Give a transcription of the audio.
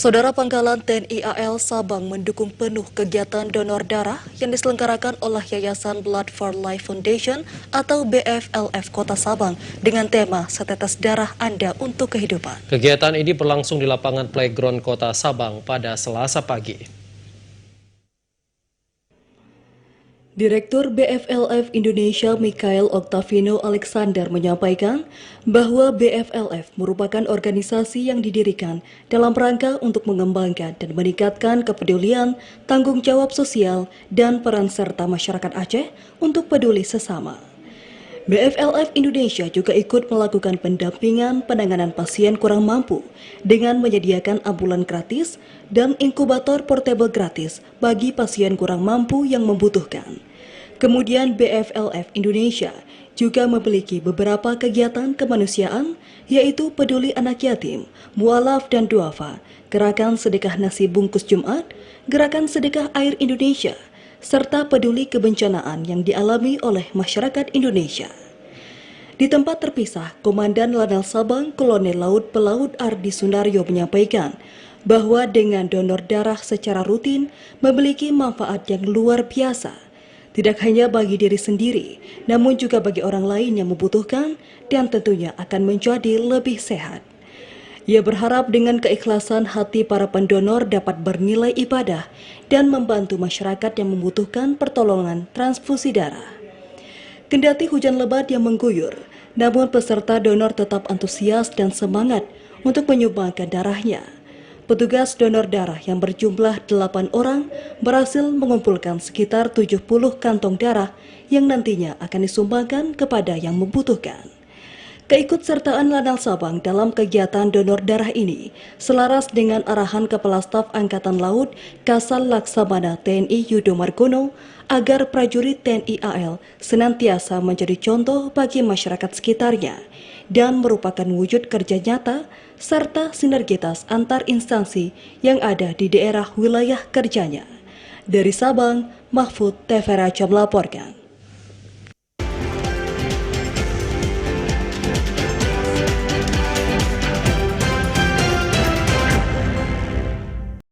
Saudara Pangkalan TNI AL Sabang mendukung penuh kegiatan donor darah yang diselenggarakan oleh Yayasan Blood for Life Foundation atau BFLF Kota Sabang dengan tema Setetes Darah Anda untuk Kehidupan. Kegiatan ini berlangsung di lapangan Playground Kota Sabang pada Selasa pagi. Direktur BFLF Indonesia Mikhail Octavino Alexander menyampaikan bahwa BFLF merupakan organisasi yang didirikan dalam rangka untuk mengembangkan dan meningkatkan kepedulian, tanggung jawab sosial, dan peran serta masyarakat Aceh untuk peduli sesama. BFLF Indonesia juga ikut melakukan pendampingan penanganan pasien kurang mampu dengan menyediakan ambulan gratis dan inkubator portable gratis bagi pasien kurang mampu yang membutuhkan. Kemudian BFLF Indonesia juga memiliki beberapa kegiatan kemanusiaan yaitu Peduli Anak Yatim, Mualaf dan Duafa, Gerakan Sedekah Nasi Bungkus Jumat, Gerakan Sedekah Air Indonesia, serta peduli kebencanaan yang dialami oleh masyarakat Indonesia. Di tempat terpisah, Komandan Lanal Sabang Kolonel Laut Pelaut Ardi Sunaryo menyampaikan bahwa dengan donor darah secara rutin memiliki manfaat yang luar biasa, tidak hanya bagi diri sendiri, namun juga bagi orang lain yang membutuhkan dan tentunya akan menjadi lebih sehat. Ia berharap dengan keikhlasan hati para pendonor dapat bernilai ibadah dan membantu masyarakat yang membutuhkan pertolongan transfusi darah. Kendati hujan lebat yang mengguyur, namun peserta donor tetap antusias dan semangat untuk menyumbangkan darahnya. Petugas donor darah yang berjumlah 8 orang berhasil mengumpulkan sekitar 70 kantong darah yang nantinya akan disumbangkan kepada yang membutuhkan. Keikutsertaan Lanal Sabang dalam kegiatan donor darah ini selaras dengan arahan Kepala Staf Angkatan Laut Kasal Laksamana TNI Yudo Margono agar prajurit TNI AL senantiasa menjadi contoh bagi masyarakat sekitarnya dan merupakan wujud kerja nyata serta sinergitas antar instansi yang ada di daerah wilayah kerjanya. Dari Sabang, Mahfud TV Raja melaporkan.